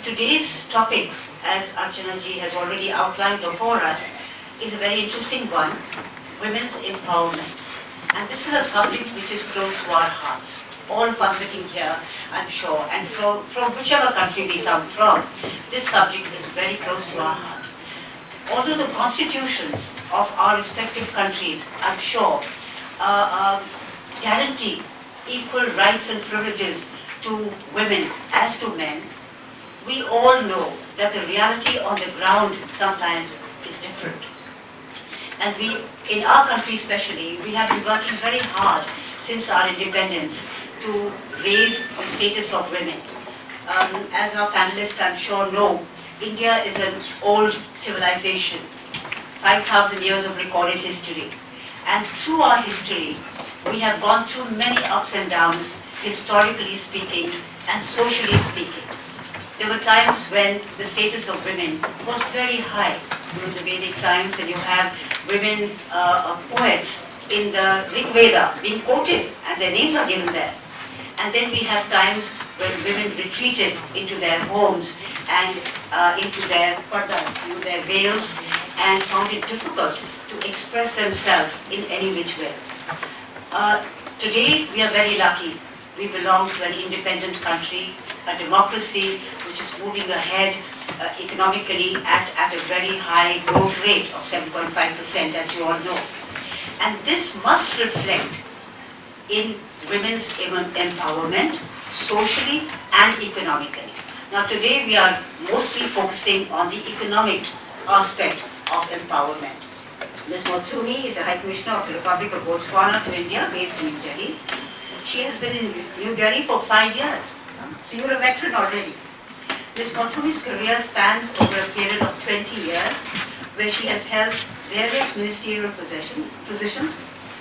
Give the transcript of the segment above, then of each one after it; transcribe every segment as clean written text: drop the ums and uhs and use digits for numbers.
Today's topic, as Archana ji has already outlined before us, is a very interesting one, women's empowerment. And this is a subject which is close to our hearts. All of us sitting here, I'm sure, and from whichever country we come from, this subject is very close to our hearts. Although the constitutions of our respective countries, I'm sure, guarantee equal rights and privileges to women as to men, we all know that the reality on the ground sometimes is different. And we, in our country especially, we have been working very hard since our independence to raise the status of women. As our panelists, I'm sure, know, India is an old civilization, 5,000 years of recorded history. And through our history, we have gone through many ups and downs, historically speaking and socially speaking. There were times when the status of women was very high. During the Vedic times, and you have women poets in the Rig Veda being quoted, and their names are given there. And then we have times when women retreated into their homes and into their pardas, their veils, and found it difficult to express themselves in any which way. Today, we are very lucky. We belong to an independent country, a democracy which is moving ahead economically at a very high growth rate of 7.5%, as you all know. And this must reflect in women's empowerment, socially and economically. Now today we are mostly focusing on the economic aspect of empowerment. Ms. Motsumi is the High Commissioner of the Republic of Botswana to India, based in New Delhi. She has been in New Delhi for 5 years, so you're a veteran already. Ms. Motsumi's career spans over a period of 20 years, where she has held various ministerial positions,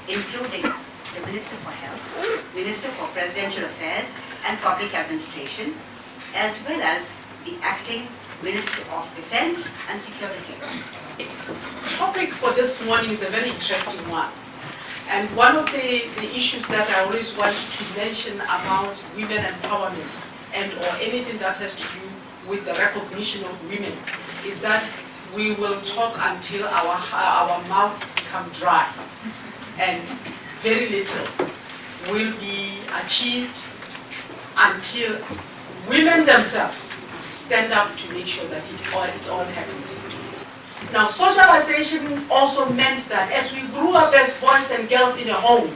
including the Minister for Health, Minister for Presidential Affairs and Public Administration, as well as the Acting Minister of Defense and Security. The topic for this morning is a very interesting one. And one of the issues that I always want to mention about women empowerment and or anything that has to do with the recognition of women is that we will talk until our mouths become dry and very little will be achieved until women themselves stand up to make sure that it all happens. Now, socialization also meant that as we grew up as boys and girls in a home,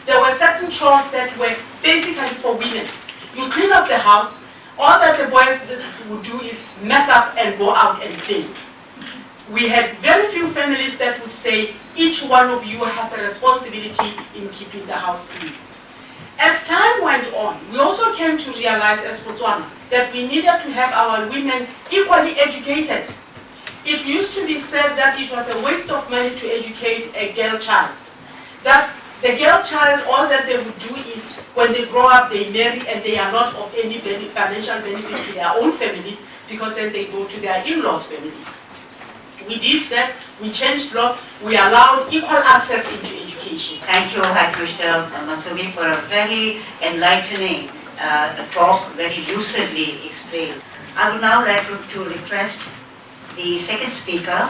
there were certain chores that were basically for women. You clean up the house, all that the boys would do is mess up and go out and play. We had very few families that would say, each one of you has a responsibility in keeping the house clean. As time went on, we also came to realize as Botswana that we needed to have our women equally educated. It used to be said that it was a waste of money to educate a girl child. That the girl child, all that they would do is, when they grow up, they marry and they are not of any financial benefit to their own families, because then they go to their in-laws' families. We did that, we changed laws, we allowed equal access into education. Thank you, High Commissioner Matsumi, for a very enlightening talk, very lucidly explained. I would now like to request the second speaker,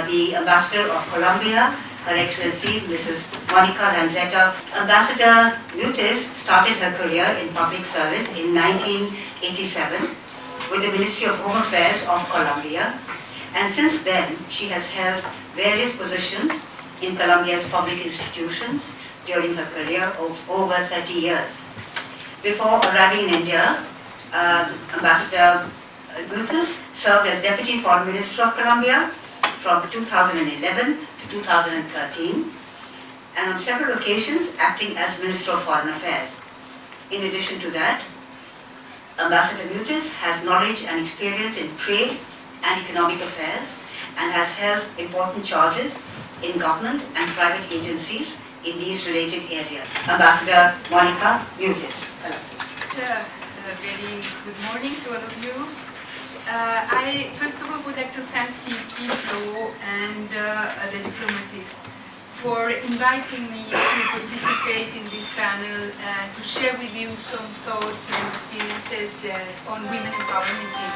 the Ambassador of Colombia, Her Excellency Mrs. Monica Lanzetta. Ambassador Mutis started her career in public service in 1987 with the Ministry of Home Affairs of Colombia, and since then she has held various positions in Colombia's public institutions during her career of over 30 years. Before arriving in India, Ambassador Mutis served as Deputy Foreign Minister of Colombia from 2011 to 2013, and on several occasions acting as Minister of Foreign Affairs. In addition to that, Ambassador Mutis has knowledge and experience in trade and economic affairs and has held important charges in government and private agencies in these related areas. Ambassador Monica Mutis. Hello. Very good morning to all of you. I first of all would like to thank Silky, Flo and the diplomatists for inviting me to participate in this panel to share with you some thoughts and experiences on women empowerment in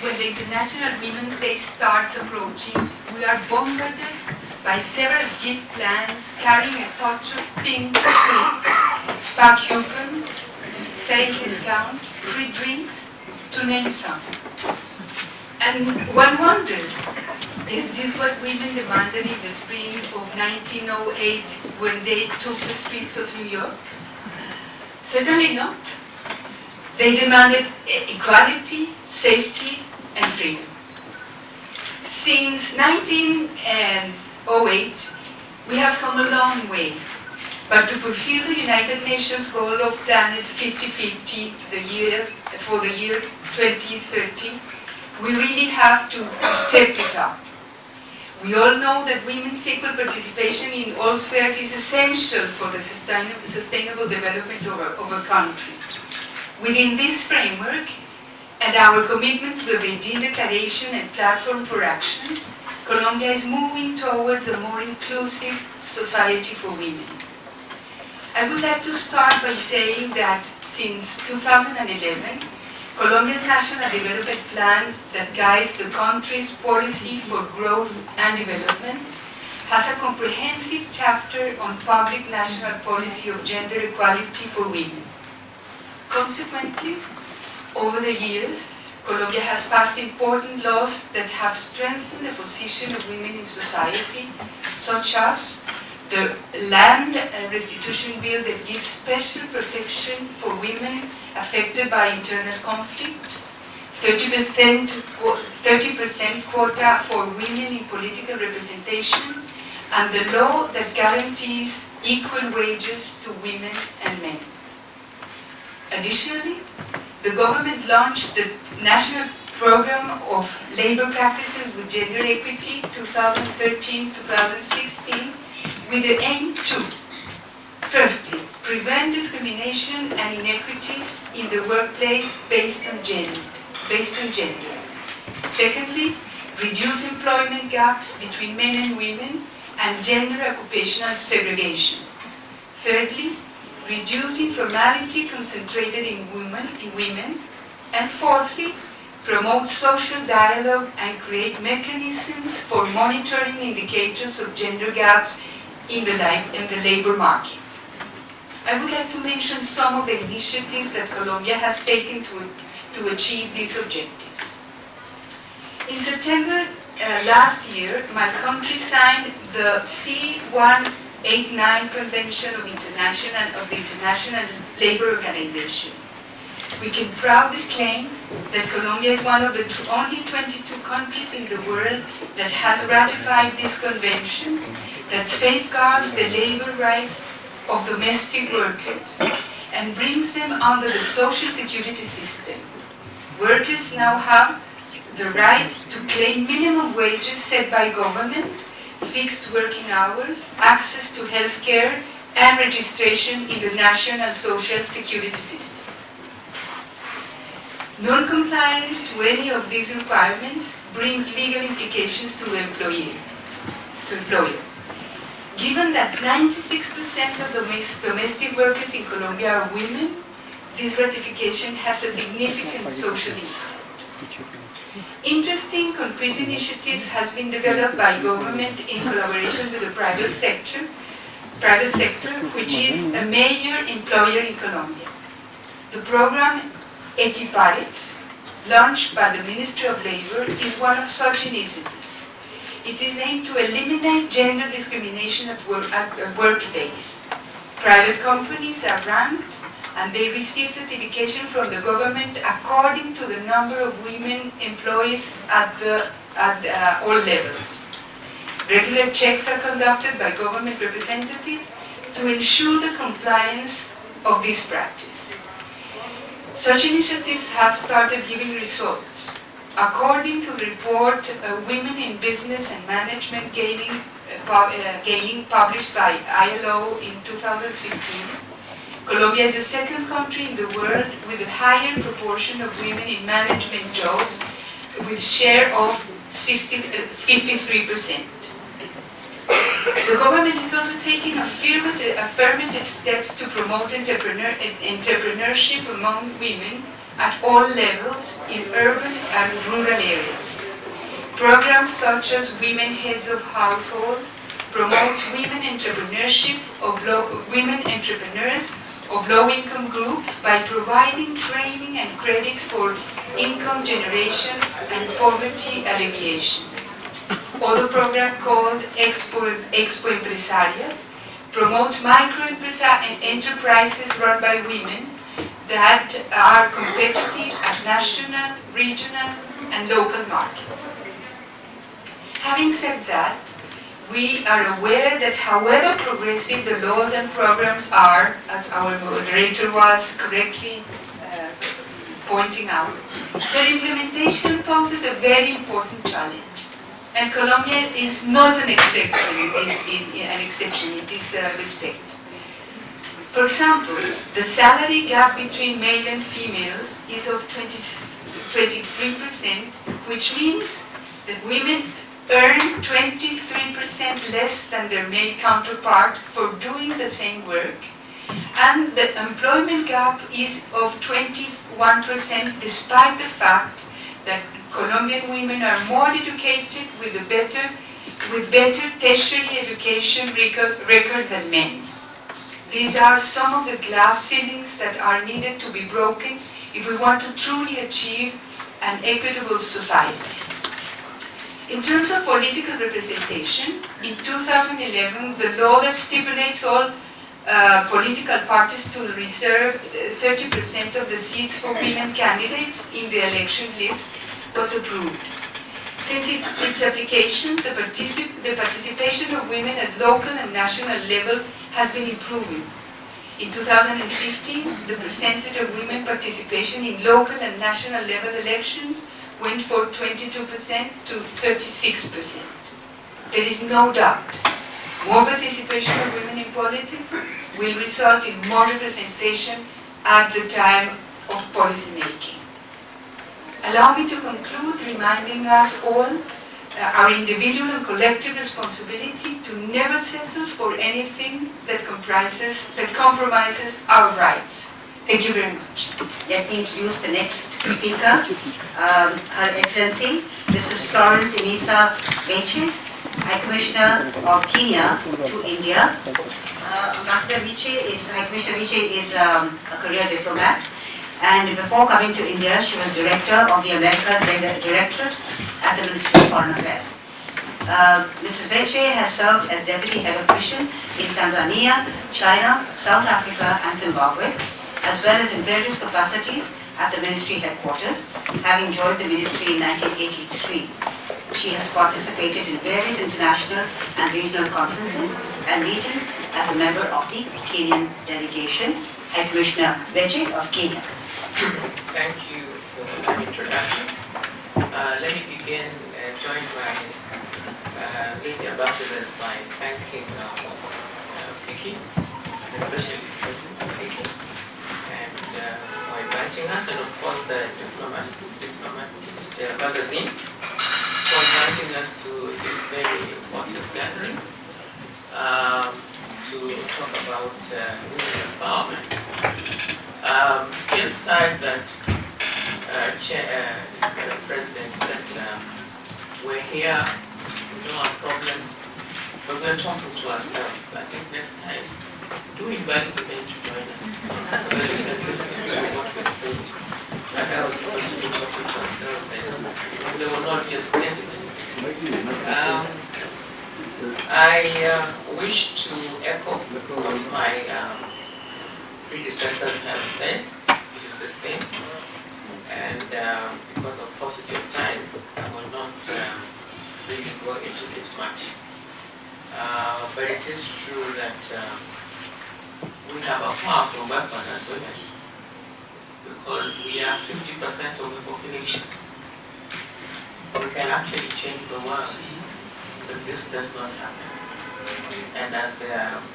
when the International Women's Day starts approaching, we are bombarded by several gift plans carrying a touch of pink to it. Spa coupons, sale discounts, free drinks, to name some. And one wonders, is this what women demanded in the spring of 1908 when they took the streets of New York? Certainly not. They demanded equality, safety, and freedom. Since 1908, we have come a long way. But to fulfill the United Nations goal of Planet 50-50 for the year 2030, we really have to step it up. We all know that women's equal participation in all spheres is essential for the sustainable development of a country. Within this framework, and our commitment to the Beijing Declaration and Platform for Action, Colombia is moving towards a more inclusive society for women. I would like to start by saying that since 2011, Colombia's National Development Plan that guides the country's policy for growth and development has a comprehensive chapter on public national policy of gender equality for women. Consequently, over the years, Colombia has passed important laws that have strengthened the position of women in society, such as the Land Restitution Bill that gives special protection for women affected by internal conflict, 30% quota for women in political representation, and the law that guarantees equal wages to women and men. Additionally, the government launched the National Program of Labor Practices with Gender Equity 2013-2016 with the aim to, firstly, prevent discrimination and inequities in the workplace based on gender. Secondly, reduce employment gaps between men and women and gender occupational segregation. Thirdly, reduce informality concentrated in women. And fourthly, promote social dialogue and create mechanisms for monitoring indicators of gender gaps in the labor market. I would like to mention some of the initiatives that Colombia has taken to achieve these objectives. In September last year, my country signed the C-189 Convention of the International Labour Organization. We can proudly claim that Colombia is one of the only 22 countries in the world that has ratified this convention that safeguards the labor rights of domestic workers and brings them under the social security system. Workers now have the right to claim minimum wages set by government, fixed working hours, access to health care, and registration in the national social security system. Non-compliance to any of these requirements brings legal implications to the employer. Given that 96% of domestic workers in Colombia are women, this ratification has a significant social impact. Interesting concrete initiatives has been developed by government in collaboration with the private sector, which is a major employer in Colombia. The program Equipares, launched by the Ministry of Labor, is one of such initiatives. It is aimed to eliminate gender discrimination at workplace. Private companies are ranked and they receive certification from the government according to the number of women employees at all levels. Regular checks are conducted by government representatives to ensure the compliance of this practice. Such initiatives have started giving results. According to the report Women in Business and Management Gaining published by ILO in 2015, Colombia is the second country in the world with a higher proportion of women in management jobs with a share of 53%. The government is also taking affirmative steps to promote entrepreneurship among women at all levels in urban and rural areas. Programs such as Women Heads of Household promotes women entrepreneurship of women entrepreneurs of low-income groups by providing training and credits for income generation and poverty alleviation. Other program called Expo Empresarias promotes micro enterprises run by women that are competitive at national, regional, and local markets. Having said that, we are aware that however progressive the laws and programs are, as our moderator was correctly pointing out, their implementation poses a very important challenge. And Colombia is not an exception in this respect. For example, the salary gap between male and females is of 23%, which means that women earn 23% less than their male counterpart for doing the same work, and the employment gap is of 21% despite the fact that Colombian women are more educated with better tertiary education record than men. These are some of the glass ceilings that are needed to be broken if we want to truly achieve an equitable society. In terms of political representation, in 2011, the law that stipulates all political parties to reserve 30% of the seats for women candidates in the election list was approved. Since its application, the participation of women at local and national level has been improving. In 2015, the percentage of women participation in local and national level elections went from 22% to 36%. There is no doubt more participation of women in politics will result in more representation at the time of policy making. Allow me to conclude reminding us all our individual and collective responsibility to never settle for anything that compromises our rights. Thank you very much. Let me introduce the next speaker, Her Excellency, Mrs. Florence Emisa Beche, High Commissioner of Kenya to India. Ambassador High Commissioner Beche is a career diplomat, and before coming to India, she was Director of the Americas Directorate at the Ministry of Foreign Affairs. Mrs. Beche has served as Deputy Head of Mission in Tanzania, China, South Africa, and Zimbabwe, as well as in various capacities at the ministry headquarters, having joined the ministry in 1983. She has participated in various international and regional conferences and meetings as a member of the Kenyan delegation. High Commissioner Beche of Kenya. Thank you for that introduction. Let me begin, joined by Lady Ambassadors, by thanking Vicky, especially President Vicky, for inviting us, and of course the Diplomatist magazine for inviting us to this very important gathering to talk about women empowerment. Just said that President, that we're here, we know our problems, but we're talking to ourselves. I think next time, do invite the men to join us. So that we can listen to what they're saying. That else we will be talking to ourselves, and they will not just get it. I wish to echo what my predecessors have said. It is the same, and because of paucity of time, I will not really go into it much. But it is true that we have a powerful weapon as women, because we are 50% of the population. We can actually change the world, but this does not happen. And as the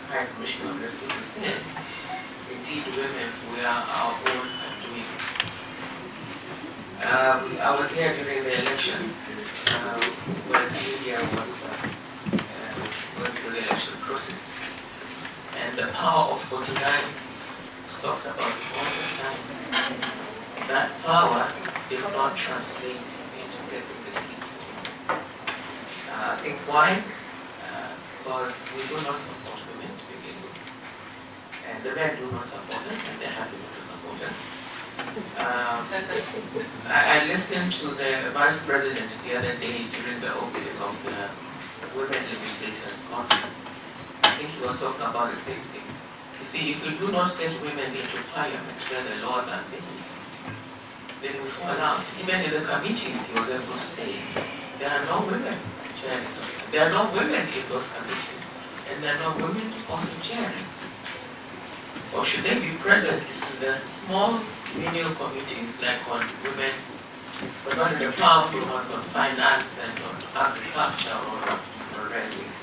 High Commissioner recently said, indeed women, we are our own undoing. I was here during the elections when India was going through the election process. And the power of 49 was talked about all the time. That power did not translate into getting the seat. I think why? Because we do not support women to begin with. And the men do not support us, and they're happy not to support us. I listened to the Vice President the other day during the opening of the Women Legislators Conference. I think he was talking about the same thing. You see, if we do not get women into parliament where the laws are made, then we fall out. Even in the committees, he was able to say, there are no women chairing those. There are no women in those committees, and there are no women also chairing. Or should they be present in the small menial committees like on women, but not in the powerful ones on finance and on agriculture or railways.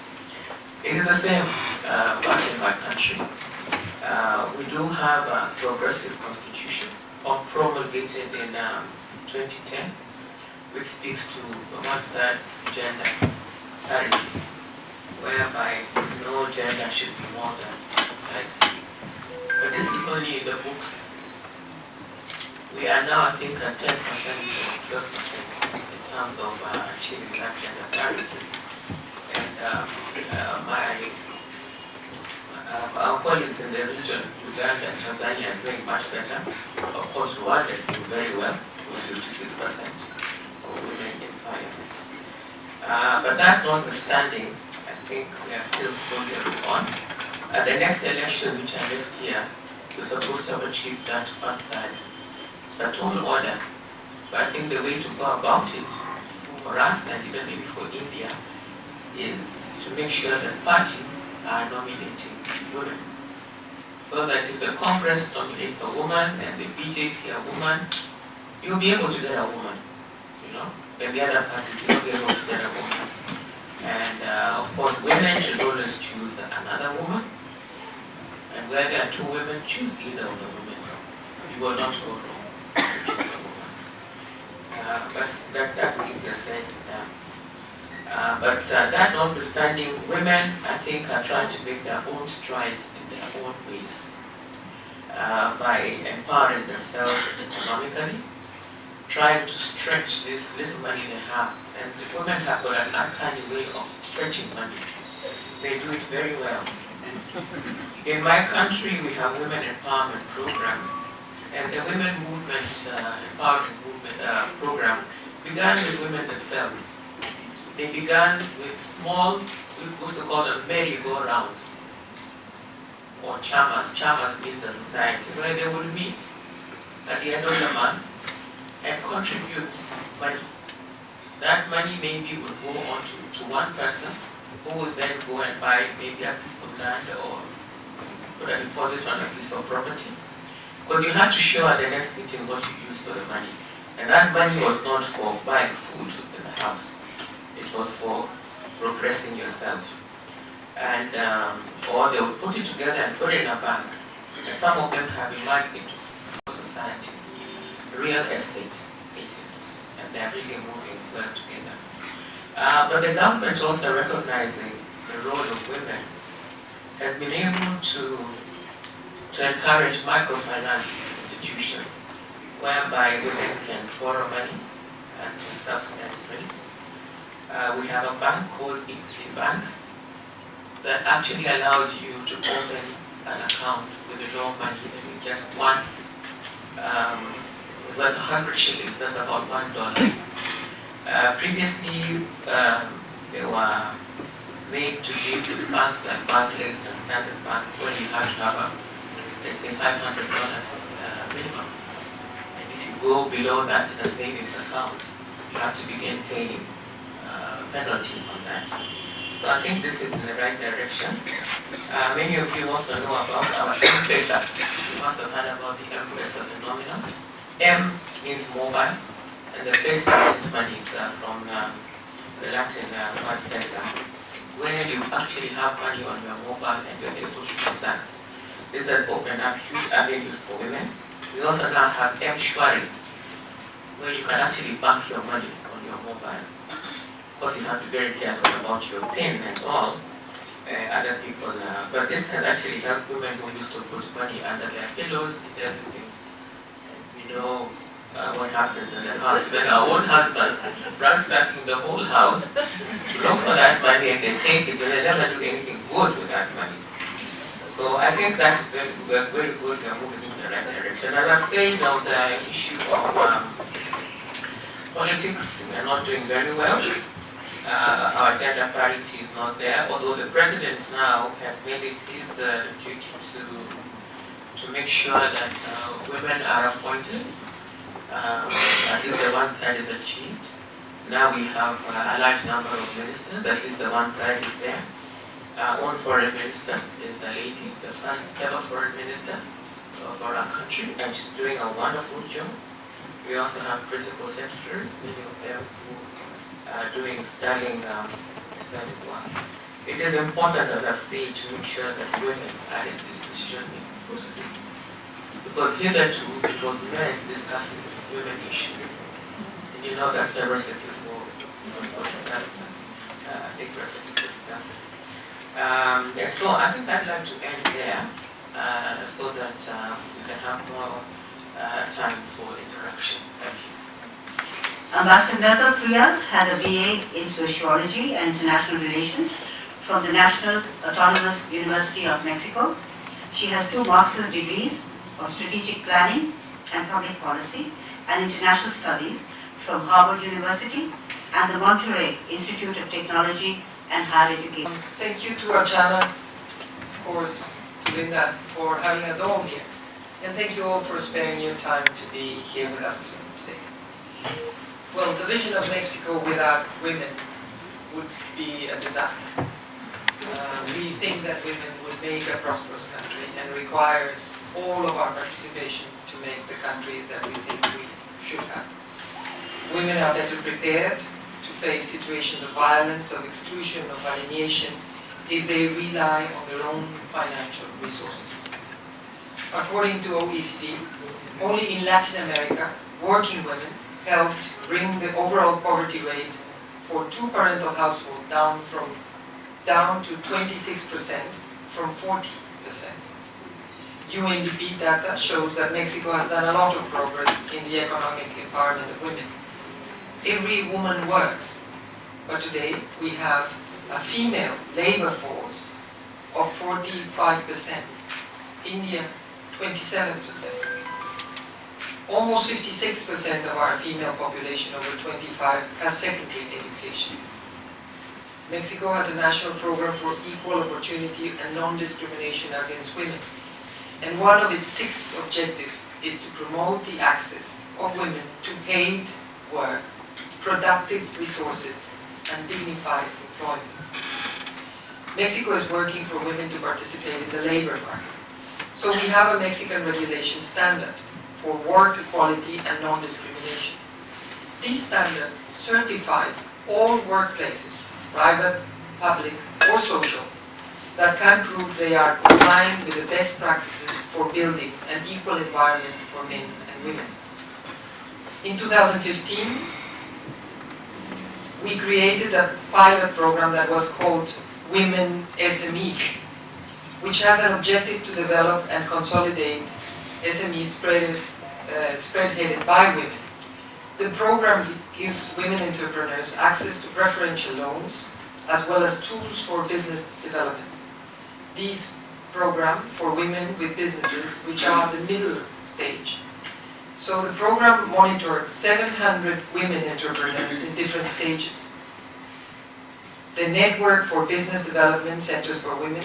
It is the same back in my country. We do have a progressive constitution promulgated in 2010, which speaks to one-third gender parity, whereby no gender should be more than 5. But this is only in the books. We are now, I think, at 10% or 12% in terms of achieving that gender parity. And our colleagues in the region, Uganda and Tanzania, are doing much better. Of course, Rwanda is doing very well, with 56% of women in parliament. But that notwithstanding, I think we are still soldiering on. At the next election, which are next year, we're supposed to have achieved that one-third. It's a tall order, but I think the way to go about it for us and even maybe for India is to make sure that parties are nominating women. So that if the Congress nominates a woman and the BJP a woman, you'll be able to get a woman, you know, and the other parties will be able to get a woman. And of course, women should always choose another woman. And where there are 2 women, choose either of the women. You will not go wrong to choose a woman. But that's easier said than done. But that notwithstanding, women, I think, are trying to make their own strides in their own ways by empowering themselves economically, trying to stretch this little money they have. And the women have got an uncanny way of stretching money. They do it very well. In my country, we have women empowerment programs, and the women movement, empowering movement program began with women themselves. They began with small, what's called a merry-go-rounds, or chamas. Chamas means a society where they would meet at the end of the month and contribute money. That money maybe would go on to one person, who would then go and buy maybe a piece of land or put a deposit on a piece of property. Because you had to show at the next meeting what you used for the money. And that money was not for buying food in the house. It was for progressing yourself. And or they would put it together and put it in a bank. And some of them have emerged into societies, real estate agents, and they're really moving well together. But the government, also recognizing the role of women, has been able to encourage microfinance institutions whereby women can borrow money at subsidized rates. We have a bank called Equity Bank that actually allows you to open an account with no money, with just one, worth 100 shillings, that's about $1. Previously, they were made to deal with banks like Barclays and Standard Bank, where you have to have let's say $500 minimum. And if you go below that in a savings account, you have to begin paying penalties on that. So I think this is in the right direction. Many of you also know about our M-Pesa. You must have heard about the M-Pesa phenomenon. M means mobile, and the pesa means money from the Latin word pesa, where you actually have money on your mobile and you're able to transact. This has opened up huge avenues for women. We also now have M-Shwari, where you can actually bank your money on your mobile. Of course, you have to be very careful about your PIN and all. Other people, but this has actually helped women who used to put money under their pillows and everything. And we know happens in the house. Then our own husband ransacking the whole house to look for that money, and they take it, and they never do anything good with that money. So I think that is very good. We're moving in the right direction. As I've said, on the issue of politics, we are not doing very well. Our gender parity is not there, although the president now has made it his duty to make sure that women are appointed. At least the 1/3 is achieved. Now we have a large number of ministers, at least the 1/3 is there. One foreign minister is a lady, the first ever foreign minister for our country, and she's doing a wonderful job. We also have principal secretaries, many of them who are doing sterling work. It is important, as I've said, to make sure that women are in these decision-making processes, because hitherto it was men discussing women issues. And you know that's a recipe for disaster, a big recipe for disaster. So I think I'd like to end there so that we can have more time for interaction. Thank you. Ambassador Melba Priya has a BA in Sociology and International Relations from the National Autonomous University of Mexico. She has 2 master's degrees of Strategic Planning and Public Policy and International Studies from Harvard University and the Monterey Institute of Technology and Higher Education. Thank you to Archana, of course, to Linda, for having us all here. And thank you all for sparing your time to be here with us today. Well, the vision of Mexico without women would be a disaster. We think that women would make a prosperous country, and requires all of our participation to make the country that we think we should have. Women are better prepared to face situations of violence, of exclusion, of alienation, if they rely on their own financial resources. According to OECD, only in Latin America, working women helped bring the overall poverty rate for 2-parental households down to 26% from 40%. UNDP data shows that Mexico has done a lot of progress in the economic empowerment of women. Every woman works, but today we have a female labor force of 45%, India 27%. Almost 56% of our female population over 25 has secondary education. Mexico has a national program for equal opportunity and non-discrimination against women. And one of its 6 objectives is to promote the access of women to paid work, productive resources, and dignified employment. Mexico is working for women to participate in the labor market. So we have a Mexican regulation standard for work equality and non-discrimination. These standards certifies all workplaces, private, public, or social, that can prove they are complying with the best practices for building an equal environment for men and women. In 2015, we created a pilot program that was called Women SMEs, which has an objective to develop and consolidate SMEs spearheaded by women. The program gives women entrepreneurs access to preferential loans as well as tools for business development. These programs for women with businesses, which are the middle stage. So the program monitored 700 women entrepreneurs in different stages. The Network for Business Development Centers for Women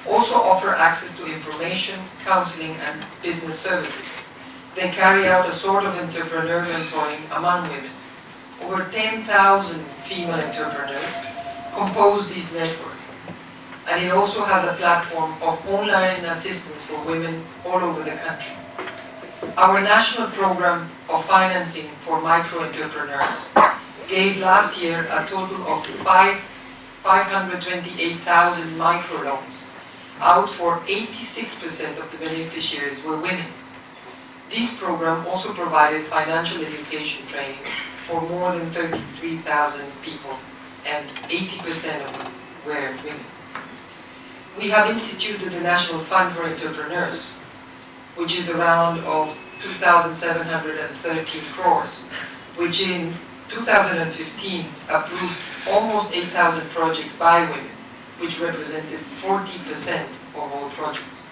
also offer access to information, counseling, and business services. They carry out a sort of entrepreneur mentoring among women. Over 10,000 female entrepreneurs compose this network. And it also has a platform of online assistance for women all over the country. Our national program of financing for micro-entrepreneurs gave last year a total of 528,000 microloans, out for 86% of the beneficiaries were women. This program also provided financial education training for more than 33,000 people, and 80% of them were women. We have instituted the National Fund for Entrepreneurs, which is a round of 2,713 crores, which in 2015 approved almost 8,000 projects by women, which represented 40% of all projects.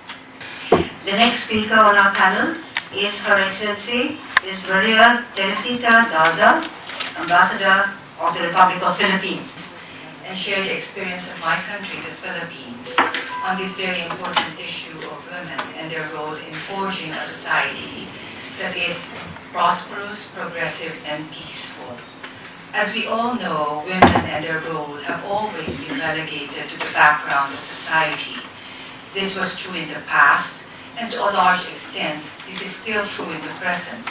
The next speaker on our panel is Her Excellency Ms. Maria Teresita Daza, Ambassador of the Republic of Philippines. And share the experience of my country, the Philippines, on this very important issue of women and their role in forging a society that is prosperous, progressive, and peaceful. As we all know, women and their role have always been relegated to the background of society. This was true in the past, and to a large extent, this is still true in the present.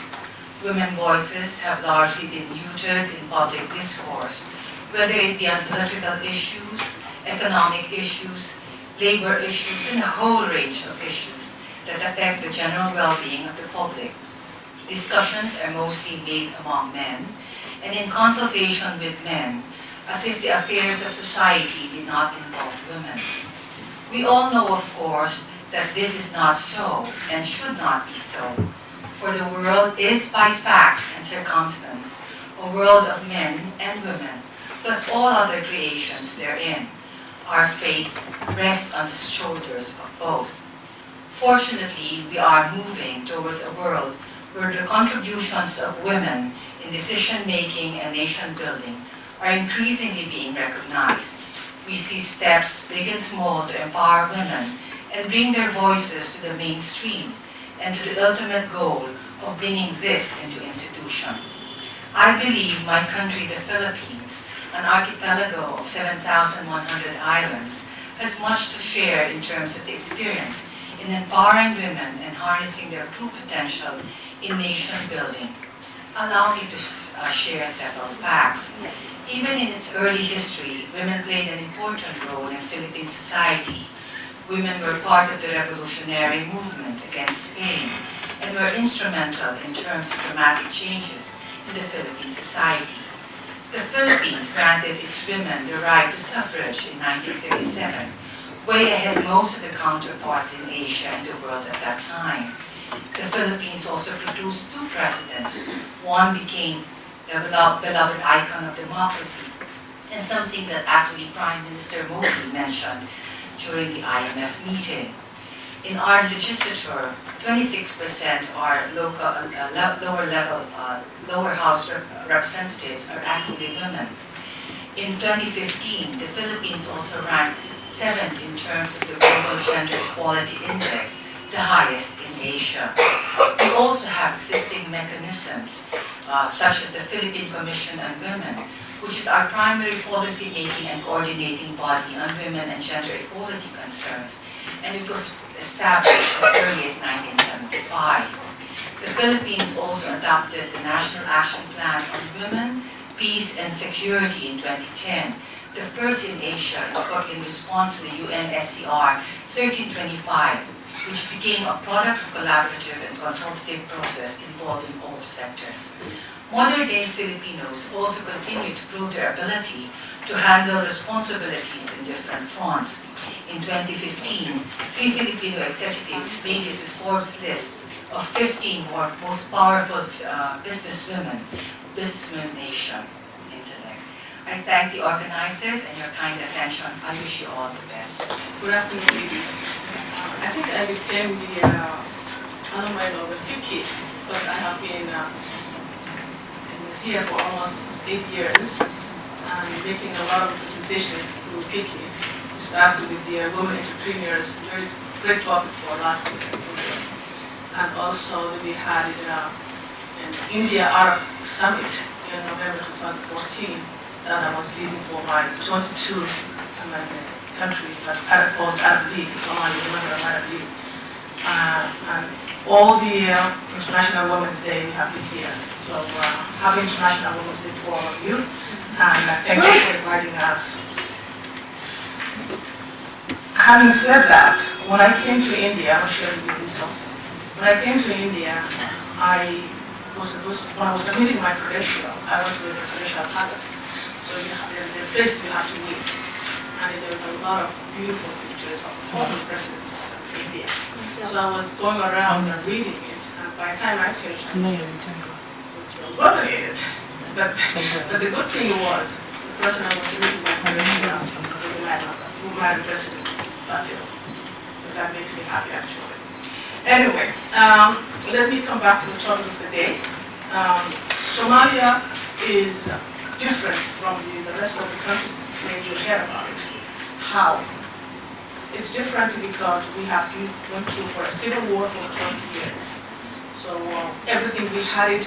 Women's voices have largely been muted in public discourse, whether it be on political issues, economic issues, labor issues, and a whole range of issues that affect the general well-being of the public. Discussions are mostly made among men and in consultation with men, as if the affairs of society did not involve women. We all know, of course, that this is not so and should not be so, for the world is by fact and circumstance a world of men and women, plus all other creations therein. Our faith rests on the shoulders of both. Fortunately, we are moving towards a world where the contributions of women in decision-making and nation-building are increasingly being recognized. We see steps, big and small, to empower women and bring their voices to the mainstream and to the ultimate goal of bringing this into institutions. I believe my country, the Philippines, an archipelago of 7,100 islands, has much to share in terms of the experience in empowering women and harnessing their true potential in nation building. Allow me to share several facts. Even in its early history, women played an important role in Philippine society. Women were part of the revolutionary movement against Spain and were instrumental in terms of dramatic changes in the Philippine society. The Philippines granted its women the right to suffrage in 1937, way ahead of most of the counterparts in Asia and the world at that time. The Philippines also produced two presidents. One became the beloved icon of democracy, and something that actually Prime Minister Modi mentioned during the IMF meeting. In our legislature, 26% of our lower house representatives are actually women. In 2015, the Philippines also ranked 7th in terms of the Global Gender Equality Index, the highest in Asia. We also have existing mechanisms, such as the Philippine Commission on Women, which is our primary policy-making and coordinating body on women and gender equality concerns, and it was established as early as 1975. The Philippines also adopted the National Action Plan on Women, Peace and Security in 2010, the first in Asia in response to the UNSCR 1325, which became a product of collaborative and consultative process involving all sectors. Modern-day Filipinos also continue to prove their ability to handle responsibilities in different fronts. In 2015, 3 Filipino executives made it to Forbes' list of 15 most powerful businesswomen nation. Intellect. I thank the organizers and your kind attention. I wish you all the best. Good afternoon, ladies. I think I became the alumni of the FICI because I have been here for almost 8 years and making a lot of presentations through FICI. We started with the women entrepreneurs, very great topic for last year. And also we had an India Arab Summit in November 2014 that I was leading for my 22 countries, that's Arab League, Somalia, member of Arab League. And all the International Women's Day we have been here. So happy International Women's Day for all of you. And thank you for inviting us. Having said that, when I came to India, I'm sharing with this also. When I came to India, when I was submitting my credential, I went to the presidential palace. So there's a place you have to meet. And there were a lot of beautiful pictures of the former presidents of India. So I was going around and reading it, and by the time I finished, it was dominated. But the good thing was, the person I was sitting with was a Madam President. But so that makes me happy actually. Anyway, let me come back to the topic of the day. Somalia is different from the rest of the countries that you hear about it. How? It's different because we went through for a civil war for 20 years. So everything we had it,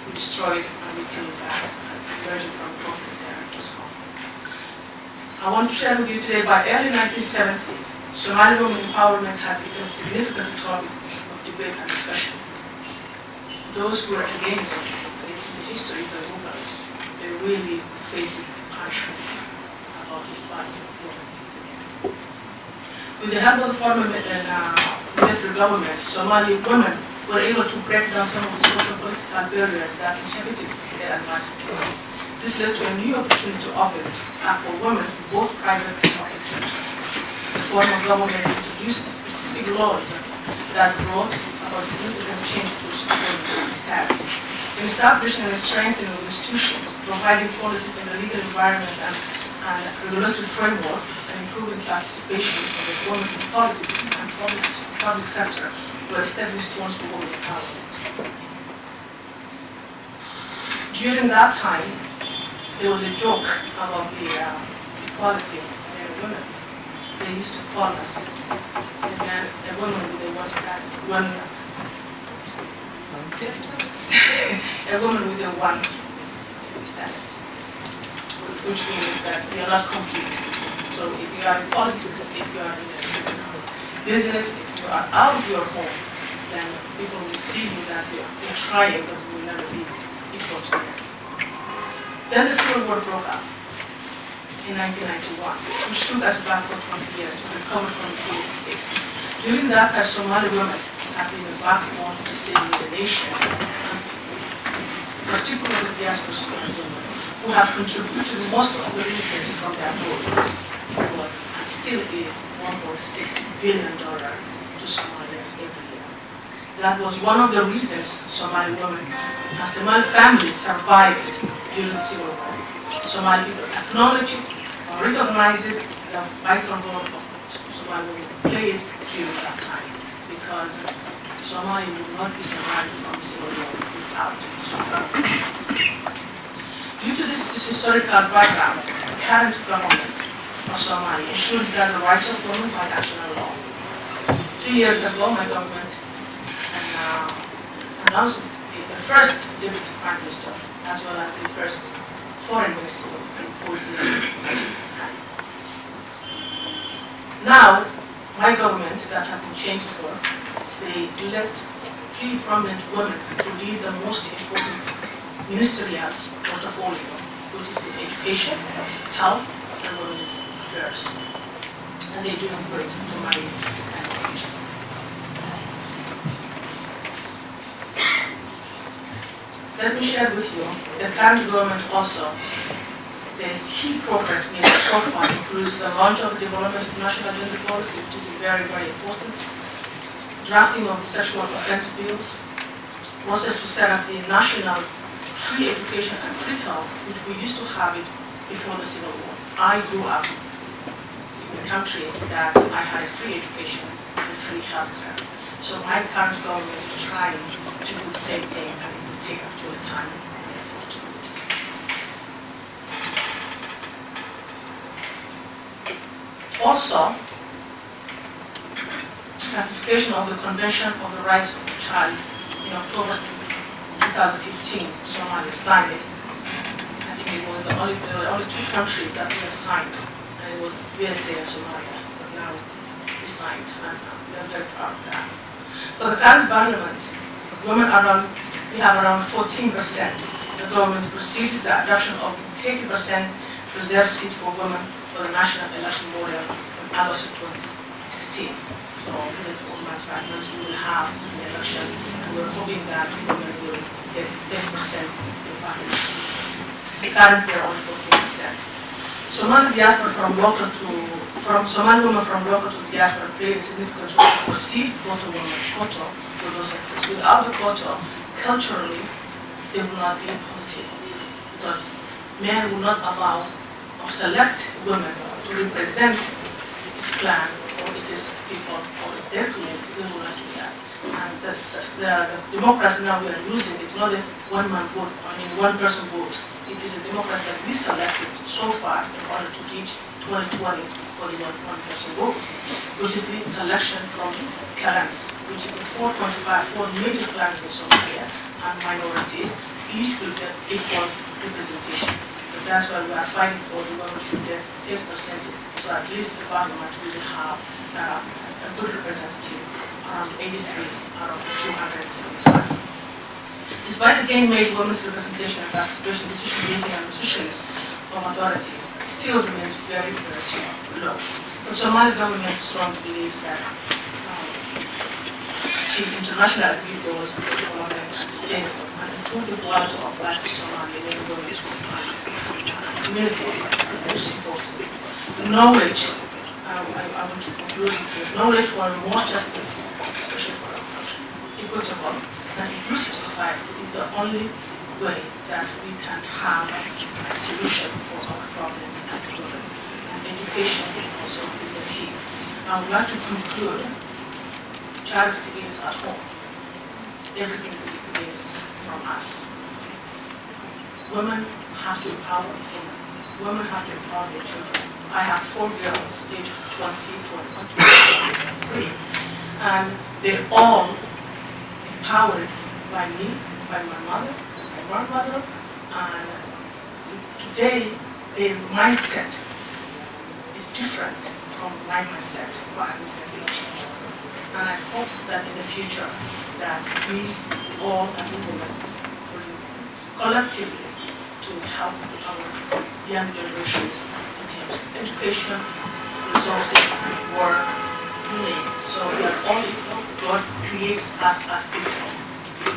we destroyed it, and we came back and emerged from conflict and post-conflict. I want to share with you today, by early 1970s, Somali women empowerment has become a significant topic of debate and discussion. Those who are against, and it's in the history of the movement, they really face punishment about the equality of women. With the help of the former military government, Somali women were able to break down some of the social political barriers that inhibited their advancement. This led to a new opportunity to open up for women, both private and public sector. The former government introduced specific laws that brought about significant change to women's status. In establishing and strengthening of institutions, providing policies in the legal environment and regulatory framework, and improving participation of women in politics and public sector were stepping stones for women empowerment. During that time, there was a joke about the equality of men and women. They used to call us a woman with a one status, a woman with a one status, which means that we are not complete. So if you are in politics, if you are in business, if you are out of your home, then people will see you that you're trying, but you will never be equal to them. Then the Civil War broke out in 1991, which took us back for 20 years to recover from the failed state. During that time, Somali women have been the backbone of the saving the nation, particularly the diaspora Somali women, who have contributed most of the remittances from their abroad. It was and still is $1.6 billion to Somalia every year. That was one of the reasons Somali women and Somali families survived during the Civil War. Somali people acknowledge it, recognize it, the vital role of Somali women played during that time, because Somalia would not be survived from the Civil War without Somalia. Due to this historical background, the current government of Somalia ensures that the rights of women by national law. 2 years ago, my government announced the first deputy prime minister, as well as the first foreign minister, Now, my government that have been changed for, they elect 3 prominent women to lead the most important ministerial portfolio, which is in education, health, and women's affairs. And they do great to my education. Let me share with you the current government also. The key progress made so far includes the launch of the development of national gender policy, which is very, very important, drafting of the sexual offense bills, process to set up the national free education and free health, which we used to have it before the Civil War. I grew up in a country that I had a free education and free health care. So my current government is trying to do the same thing, and it will take actually time and effort to do it. Also, ratification of the Convention of the Rights of the Child in October 2015, Somalia signed it. I think it was there were only 2 countries that were signed, and it was USA and Somalia, but now we signed, and we are very proud of that. For the current parliament, women we have around 14%. The government proceeded the adoption of 30% reserved seat for women for the national election model in August 2016. So within 4 months, 5 months, we will have an election, and we're hoping that women will get 30% of the parliament seat. Currently, they're only 14%. Somali diaspora Somali women from local to diaspora play a significant role for seed quota women, for those sectors. Without the quota, culturally, there will not be equality, because men will not allow or select women to represent this plan or its people or their community. They will not do that. And the democracy now we are using is not a one-man vote, one person vote. It is a democracy that we selected so far in order to reach 2020 for the one-person vote, which is the selection from clans, which is the 4 major clans in Somalia and minorities. Each will get equal representation. But that's why we are fighting for the women should get 8%, so at least the parliament will have a good representative, around 83 out of the 275. Despite the gain made, women's representation and participation in decision-making and decisions of authorities still remains very, very low. The Somali government strongly believes that achieve international agreed goals and development and sustainable and improve the quality of life in Somalia and women's communities is most important. The knowledge, I want to conclude with knowledge for more justice, especially for our country, equitable and inclusive society is the only way that we can have a solution for our problems as a women. And education also is the key. I would like to conclude, charity begins at home. Everything begins from us. Women have to empower women. Women have to empower their children. I have 4 girls, aged 20, 21, 23, and they're all empowered by me, by my mother, my grandmother, and today their mindset is different from my mindset while I was a village. And I hope that in the future that we all as a woman will collectively to help our young generations in terms of education, resources, work, need. So we are all equal. God creates us as people.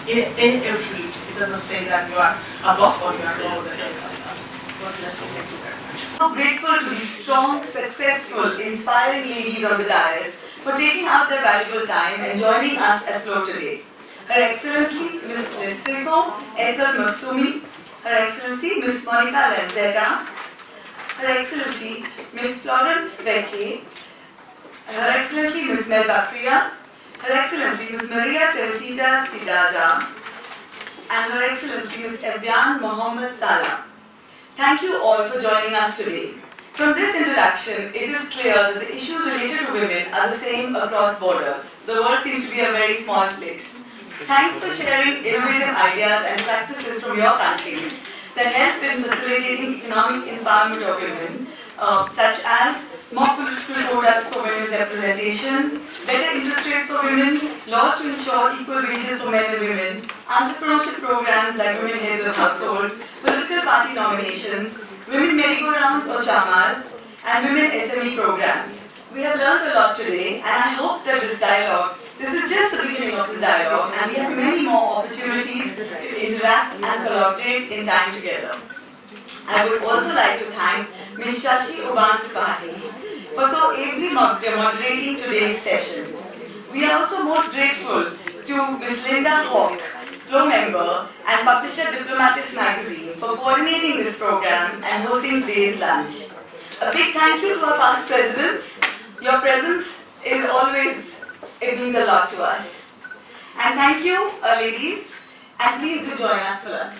In every, it doesn't say that you are above or you are lower than anybody else. God bless you. Thank you very much. So grateful to these strong, successful, inspiring ladies on the dais for taking out their valuable time and joining us at Flow today. Her Excellency Ms. Lesego Ethel Matsumi, Her Excellency Ms. Monica Lanzetta, Her Excellency Ms. Florence Becke, Her Excellency Ms. Melba Priya, Her Excellency Ms. Maria Teresita Sidaza, and Her Excellency Ms. Ebyan Mohammed Salah. Thank you all for joining us today. From this introduction, it is clear that the issues related to women are the same across borders. The world seems to be a very small place. Thanks for sharing innovative ideas and practices from your countries that help in facilitating economic empowerment of women, such as more political quotas for women's representation, better interest rates for women, laws to ensure equal wages for men and women, entrepreneurship programs like Women Heads of Household, political party nominations, women merry-go-rounds or chamas, and women SME programs. We have learned a lot today, and I hope that this is just the beginning of this dialogue, and we have many more opportunities to interact and collaborate in time together. I would also like to thank Ms. Shashi Oban Tripathi for so ably moderating today's session. We are also most grateful to Ms. Linda Hawk, Flow member and publisher Diplomatist magazine, for coordinating this program and hosting today's lunch. A big thank you to our past presidents. Your presence is always, it means a lot to us. And thank you, ladies, and please do join us for lunch.